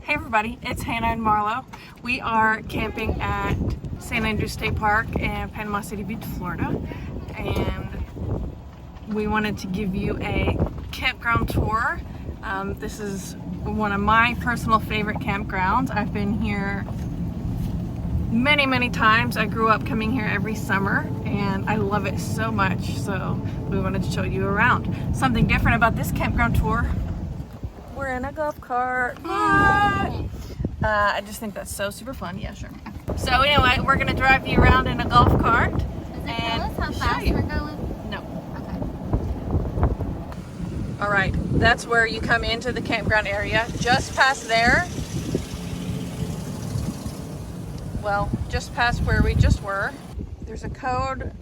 Hey everybody, it's Hannah and Marlow. We are camping at St. Andrews State Park in Panama City Beach, Florida. And we wanted to give you a campground tour. This is one of my personal favorite campgrounds. I've been here many times. I grew up coming here every summer and I love it so much. So we wanted to show you around. Something different about this campground tour. We're in a golf cart. I just think that's so super fun. Yeah, sure. So anyway, we're gonna drive you around in a golf cart. Does it tell us how fast we're going? No. Okay. All right, that's where you come into the campground area. Just past there. Well, just past where we just were. There's a code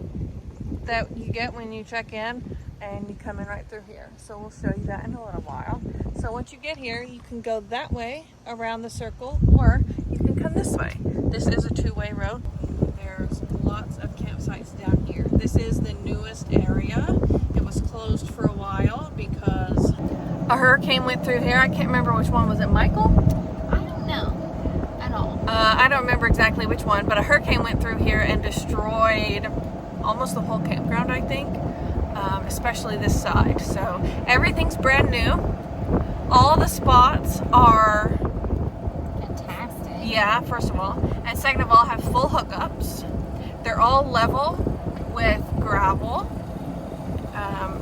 that you get when you check in, and you come in right through here. So we'll show you that in a little while. So once you get here, you can go that way around the circle, or you can come this way. This is a two-way road. There's lots of campsites down here. This is the newest area. It was closed for a while because a hurricane went through here. I can't remember which one. Was it Michael? I don't know at all. I don't remember exactly which one, but a hurricane went through here and destroyed almost the whole campground, I think. Especially this side. So everything's brand new. All the spots are Fantastic. yeah, first of all, and second of all, have full hookups. They're all level with gravel.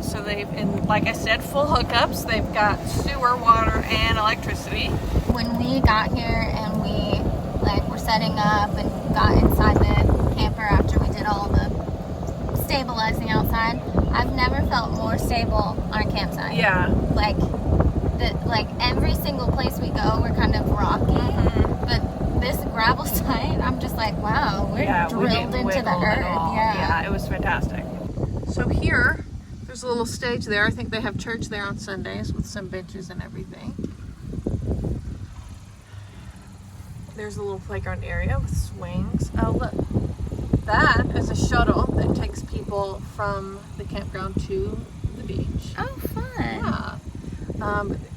So they've, and like I said, full hookups. They've got sewer, water, and electricity. When we got here and we were setting up and got inside the camper after we did all the stabilizing outside, I've never felt more stable on a campsite. Yeah. Like every single place we go, we're kind of rocky. But this gravel site, I'm just like, wow, we're drilled into the earth. Yeah, it was fantastic. So here, there's a little stage there. I think they have church there on Sundays with some benches and everything. There's a little playground area with swings. Oh, look. That is a shuttle that takes people from the campground to the beach. Oh, fun. Yeah.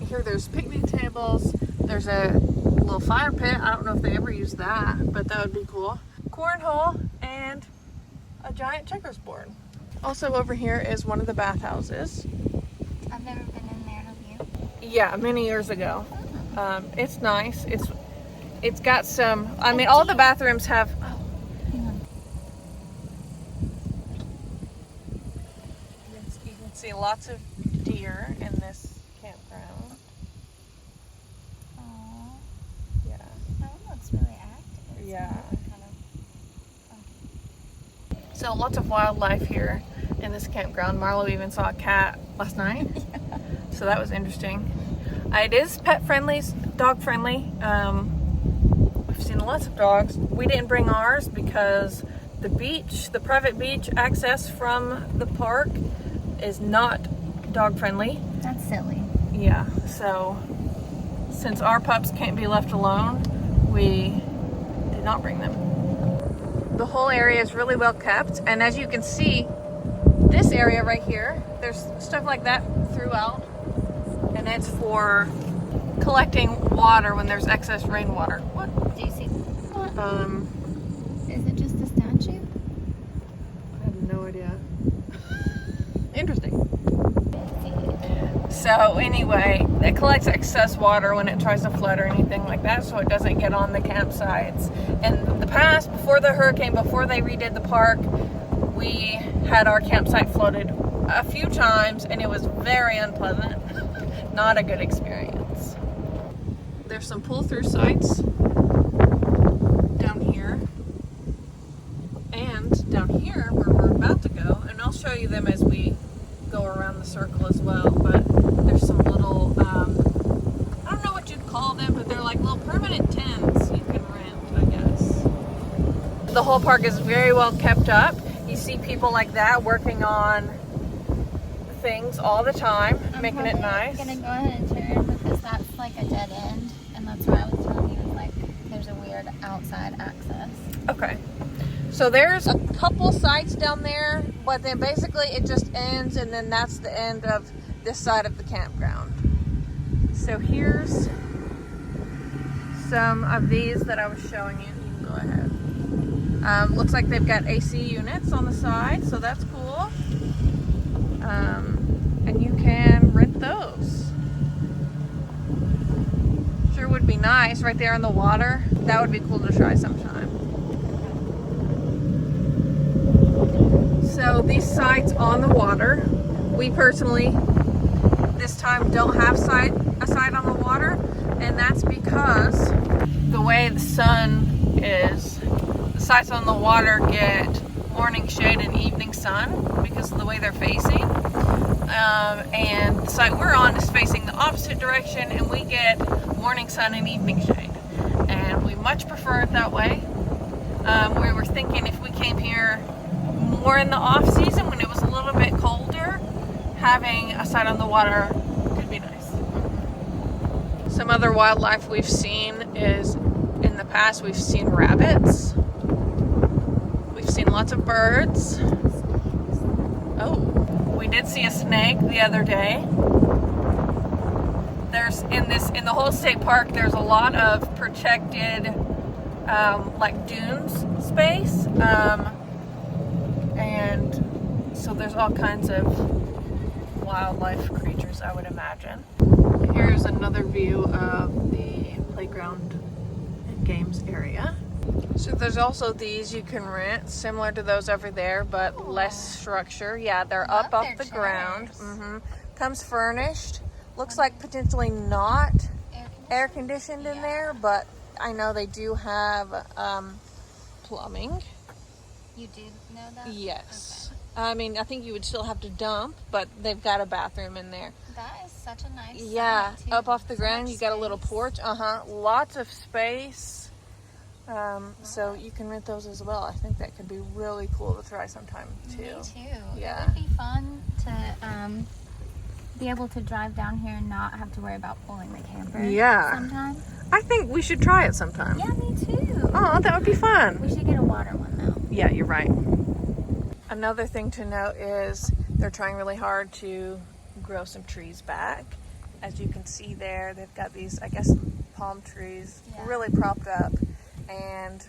Here there's picnic tables. There's a little fire pit. I don't know if they ever use that, but that would be cool. Cornhole and a giant checkers board. Also over here is one of the bathhouses. I've never been in there, have you? Yeah, many years ago. It's nice. It's got some, I mean, all the bathrooms have, you can see lots of deer in this campground. Aww. Yeah. That one looks really active. Yeah. Kind of. So lots of wildlife here in this campground. Marlow even saw a cat last night. Yeah. So that was interesting. It is pet friendly, dog friendly. We've seen lots of dogs. We didn't bring ours because the beach, the private beach access from the park is not dog friendly. That's silly. Yeah, so since our pups can't be left alone, we did not bring them. The whole area is really well kept, and as you can see, this area right here, there's stuff like that throughout, and it's for collecting water when there's excess rainwater. What? Do you see what? Is it just a statue? I have no idea. Interesting. So anyway, it collects excess water when it tries to flood or anything like that, so it doesn't get on the campsites. In the past, before the hurricane, before they redid the park, we had our campsite flooded a few times, and it was very unpleasant. Not a good experience. There's some pull-through sites down here, and down here where we're about to go, and I'll show you them as we go around the circle as well, but there's some little, I don't know what you'd call them, but they're like little permanent tents you can rent, I guess. The whole park is very well kept up. You see people like that working on things all the time, making it nice. I'm gonna go ahead and turn because that's like a dead end, and that's why I was telling you, like, there's a weird outside access. Okay. So there's a couple sites down there, but then basically it just ends, and then that's the end of this side of the campground. So here's some of these that I was showing you. You can go ahead. Looks like they've got AC units on the side, so that's cool. And you can rent those. Sure would be nice right there in the water. That would be cool to try sometime. So these sites on the water, we personally this time don't have a site on the water, and that's because the way the sun is, the sites on the water get morning shade and evening sun because of the way they're facing. And the site we're on is facing the opposite direction, and we get morning sun and evening shade. And we much prefer it that way. We were thinking if we came here more in the off season when it was a little bit colder, having a site on the water could be nice. Some other wildlife we've seen is, in the past, we've seen rabbits. We've seen lots of birds. Oh, we did see a snake the other day. There's in the whole state park, there's a lot of protected like dunes space. And so there's all kinds of wildlife creatures, I would imagine. Here's another view of the playground and games area. So there's also these you can rent, similar to those over there, but less structure. Yeah, they're up off the ground. Comes furnished. Looks like potentially not air conditioned in there, but I know they do have plumbing. You do know that? Yes. Okay. I mean, I think you would still have to dump, but they've got a bathroom in there. That is such a nice Yeah, site, too. up off the So ground, much you got a little space. porch. Lots of space. So you can rent those as well. I think that could be really cool to try sometime too. Me too. Yeah. It would be fun to be able to drive down here and not have to worry about pulling the camper. Yeah. Sometime. I think we should try it sometime. Yeah, me too. Oh, that would be fun. We should get a water one though. Yeah, you're right. Another thing to note is they're trying really hard to grow some trees back. As you can see there, they've got these, I guess, palm trees really propped up. And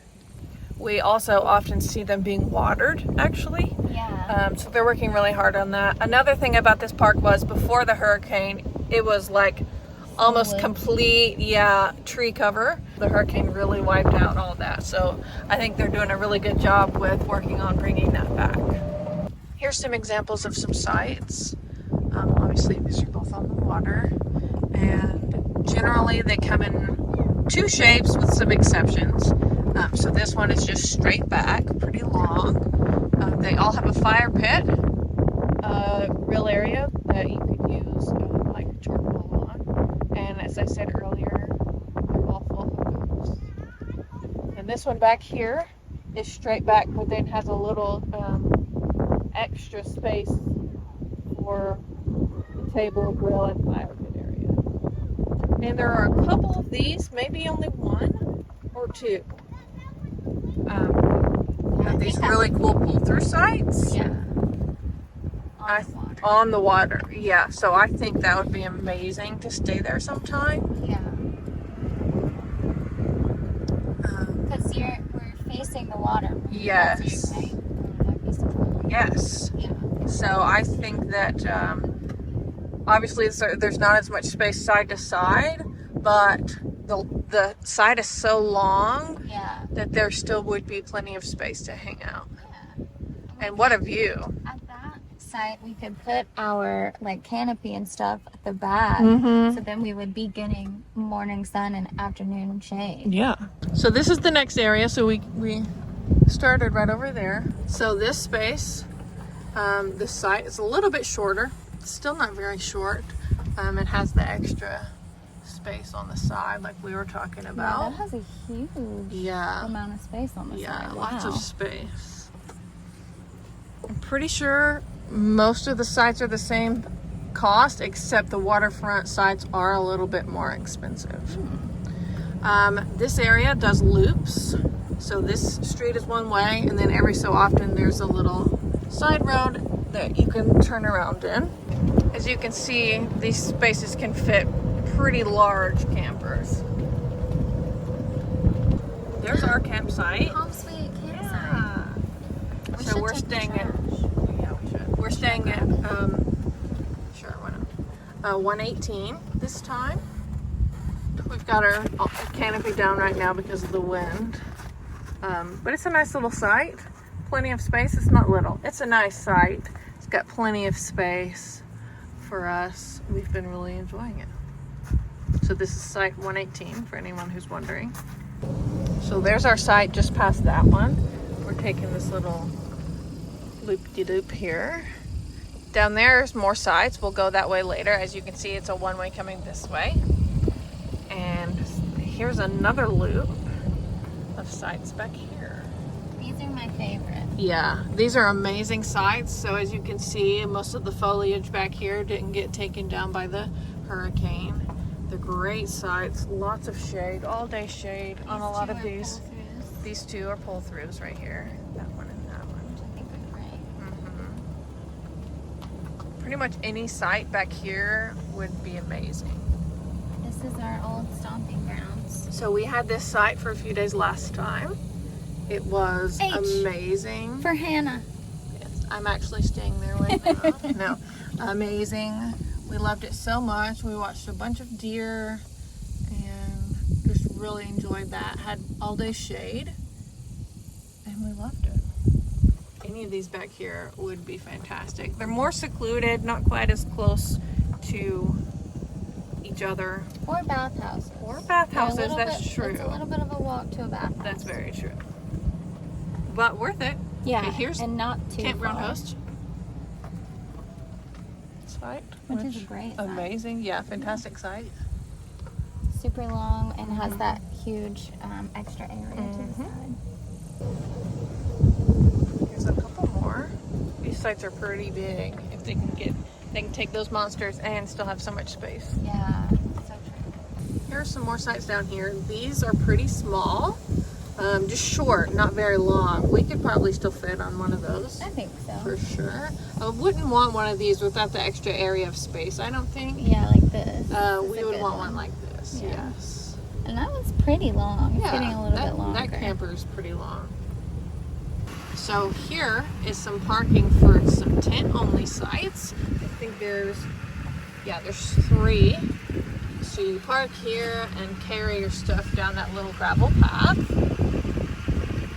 we also often see them being watered, actually. Yeah. So they're working really hard on that. Another thing about this park was before the hurricane, it was like almost complete, tree cover. The hurricane really wiped out all that. So I think they're doing a really good job with working on bringing that back. Here's some examples of some sites. Obviously, these are both on the water. And generally, they come in two shapes with some exceptions. So this one is just straight back, pretty long. They all have a fire pit, grill area that you could use like charcoal on. And as I said earlier, they're all full of hookups. And this one back here is straight back, but then has a little extra space for the table, grill, and fire pit area. And there are a couple of these, maybe only one or two. Have these really cool pull-through sites. Yeah. On the water. Yeah, so I think that would be amazing to stay there sometime. Yeah. Because we're facing the water. Yes. Yes. Yeah. So I think that obviously there's not as much space side to side, but the side is so long that there still would be plenty of space to hang out. Yeah. And what a view. At that site, we could put our like canopy and stuff at the back. So then we would be getting morning sun and afternoon shade. Yeah. So this is the next area. So we started right over there. So this space, this site is a little bit shorter. It's still not very short. It has the extra space on the side like we were talking about. Yeah, that has a huge amount of space on the side. Yeah, Wow. lots of space. I'm pretty sure most of the sites are the same cost, except the waterfront sites are a little bit more expensive. This area does loops. So this street is one way, and then every so often there's a little side road that you can turn around in. As you can see, these spaces can fit pretty large campers. our campsite. Home sweet campsite. Yeah. We So should we're take the staying at, trash. yeah, we should. We're staying at, sure, why not? 118 this time. We've got our canopy down right now because of the wind. But it's a nice little site. Plenty of space. It's not little. It's a nice site. It's got plenty of space for us. We've been really enjoying it. So this is site 118 for anyone who's wondering. So there's our site just past that one. We're taking this little loop-de-loop here. Down there's more sites. We'll go that way later. As you can see, it's a one-way coming this way. And here's another loop of sites back here. These are my favorite. Yeah, these are amazing sites. So as you can see, most of the foliage back here didn't get taken down by the hurricane. They're great sites, lots of shade, all day shade on a lot of these. Pull-throughs. These two are pull-throughs right here. That one and that one. I think they're great. Pretty much any site back here would be amazing. This is our old stomping grounds. So we had this site for a few days last time. It was H. amazing. For Hannah. Yes, I'm actually staying there right now. No, amazing. We loved it so much. We watched a bunch of deer and just really enjoyed that. Had all day shade and we loved it. Any of these back here would be fantastic. They're more secluded, not quite as close to each other. Or bathhouses. Or bathhouses, that's true. It's a little bit of a walk to a bathhouse. That's very true. But worth it. Yeah, Okay, here's and not too campground far. host site, Which is a great site. amazing. Yeah, fantastic site. Super long and has that huge extra area to the side. Here's a couple more. These sites are pretty big. If they can take those monsters and still have so much space. Yeah, so true. Here are some more sites down here. These are pretty small, just short, not very long. We could probably still fit on one of those. I think so. For sure. I wouldn't want one of these without the extra area of space, I don't think. Yeah, like this. We would want one like this, Yeah. yes. And that one's pretty long. It's getting a little bit longer. That camper is pretty long. So here is some parking for some tent-only sites. I think there's 3. So you park here and carry your stuff down that little gravel path.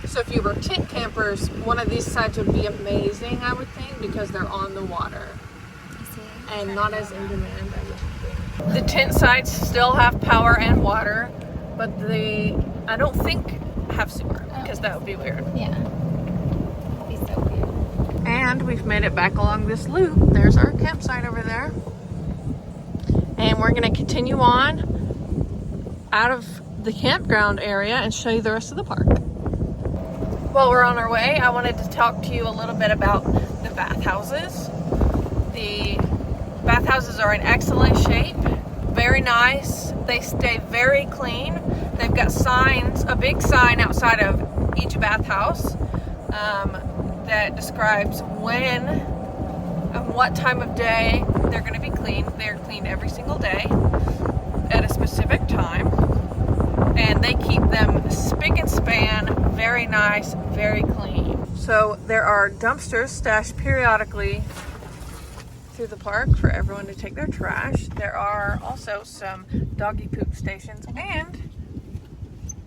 So if you were tent campers, one of these sites would be amazing, I would think, because they're on the water and not as in demand, I would think. The tent sites still have power and water, but I don't think have sewer, because that would be weird. Yeah. That'd be so weird. And we've made it back along this loop. There's our campsite over there. And we're going to continue on out of the campground area and show you the rest of the park. While we're on our way, I wanted to talk to you a little bit about the bathhouses. The bathhouses are in excellent shape, very nice. They stay very clean. They've got signs, a big sign outside of each bathhouse that describes when and what time of day they're going to be cleaned. They're cleaned every single day at a specific time. And they keep them spick and span, very nice, very clean. So there are dumpsters stashed periodically through the park for everyone to take their trash. There are also some doggy poop stations and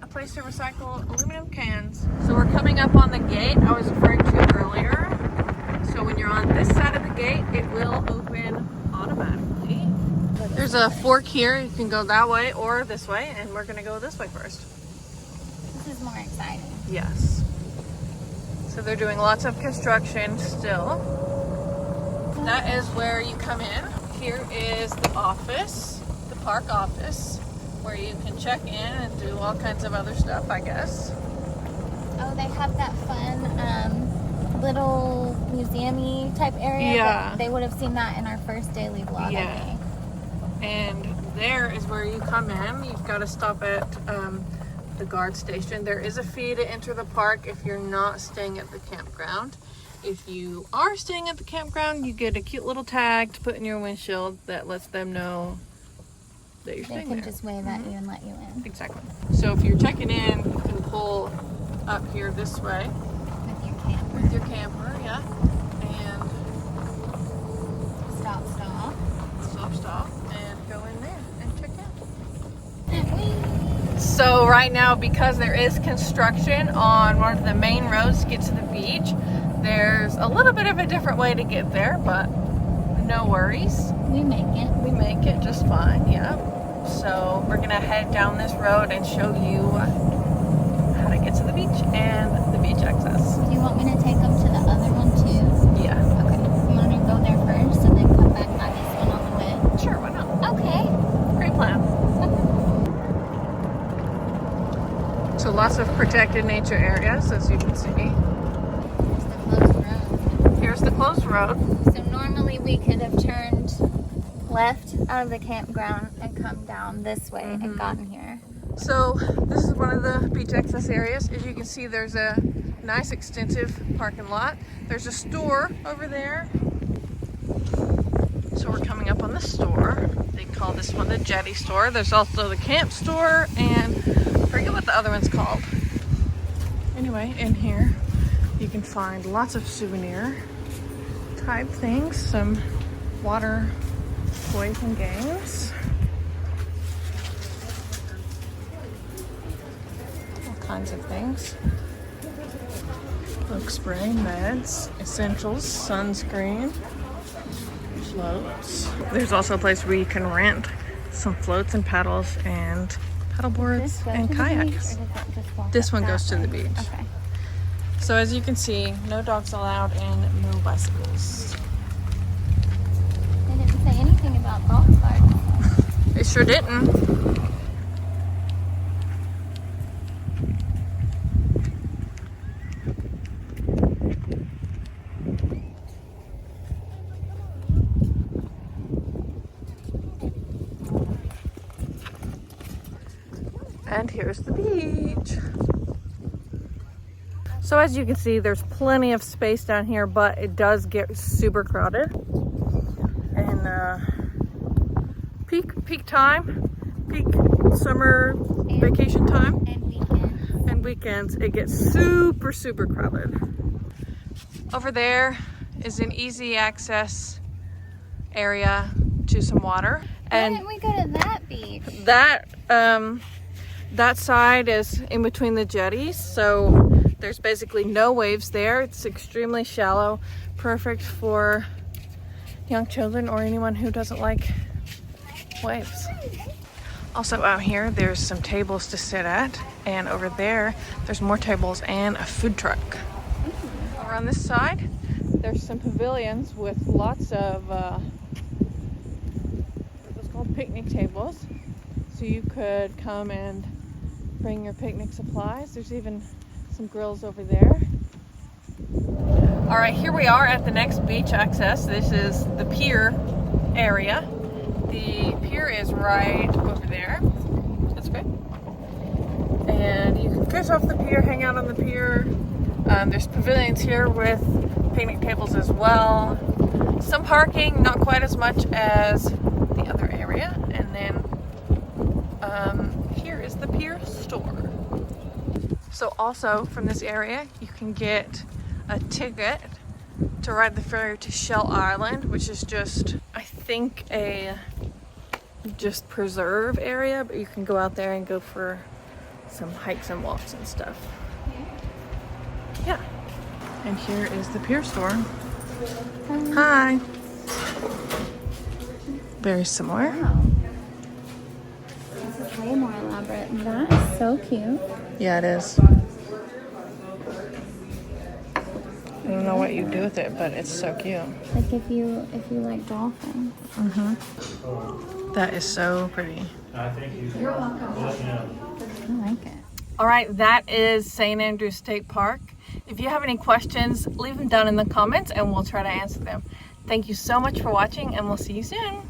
a place to recycle aluminum cans. So we're coming up on the gate I was referring to earlier. So when you're on this side of the gate, it will open automatically. There's a fork here. You can go that way or this way, and we're gonna go this way first. This is more exciting. Yes. So they're doing lots of construction still. That is where you come in. Here is the office, the park office, where you can check in and do all kinds of other stuff, I guess. Oh, they have that fun little museum-y type area. Yeah. They would have seen that in our first daily vlog, Yeah. I think. And there is where you come in. You've got to stop at the guard station. There is a fee to enter the park if you're not staying at the campground. If you are staying at the campground, you get a cute little tag to put in your windshield that lets them know that you're They staying can there. just wave at you and let you in. Exactly. So if you're checking in, you can pull pull up here this way With your camper. with your camper, yeah, and stop, and go in there and check out. So right now, because there is construction on one of the main roads to get to the beach, there's a little bit of a different way to get there, but no worries. We make it. We make it just fine, yeah. So we're gonna head down this road and show you how to get to the beach and the beach access. Do you want me to take them to the other one too? Yeah. Okay. You want me to go there first and then come back by this one on the way? Sure, why not? Okay. Great plan. So lots of protected nature areas, as you can see. Here's the closed road. Here's the closed road. So normally we could have turned left out of the campground and come down this way and gotten here. So this is one of the beach access areas. As you can see, there's a nice extensive parking lot. There's a store over there. So we're coming up on the store. They call this one the jetty store. There's also the camp store, and I forget what the other one's called. Anyway, in here you can find lots of souvenir type things, some water toys and games, all kinds of things. Bug spray, meds, essentials, sunscreen, floats. There's also a place where you can rent some floats and paddles and paddle boards and kayaks. This one goes to the beach. Okay. So as you can see, no dogs allowed and no bicycles. They didn't say anything about golf carts. It sure didn't. And here's the beach. So as you can see, there's plenty of space down here, but it does get super crowded. And peak time, peak summer vacation time, and weekends, it gets super crowded. Over there is an easy access area to some water. Why didn't we go to that beach? That side is in between the jetties, so there's basically no waves there. It's extremely shallow, perfect for young children or anyone who doesn't like waves. Also out here, there's some tables to sit at, and over there, there's more tables and a food truck. Over on this side, there's some pavilions with lots of what's called picnic tables. So you could come and bring your picnic supplies. There's even some grills over there. All right, here we are at the next beach access. This is the pier area. The pier is right over there. That's great. And you can fish off the pier, hang out on the pier. There's pavilions here with picnic tables as well. Some parking, not quite as much as the other area. And then here is the pier store. So also from this area, you can get a ticket to ride the ferry to Shell Island, which is just, I think, a just preserve area, but you can go out there and go for some hikes and walks and stuff. Yeah. And here is the pier store. Hi. Very similar. Wow. This is way more elaborate. That is so cute. Yeah, it is. I don't know what you do with it, but it's so cute. Like if you like dolphins. That is so pretty. You're welcome. I like it. All right, that is St. Andrews State Park. If you have any questions, leave them down in the comments and we'll try to answer them. Thank you so much for watching, and we'll see you soon.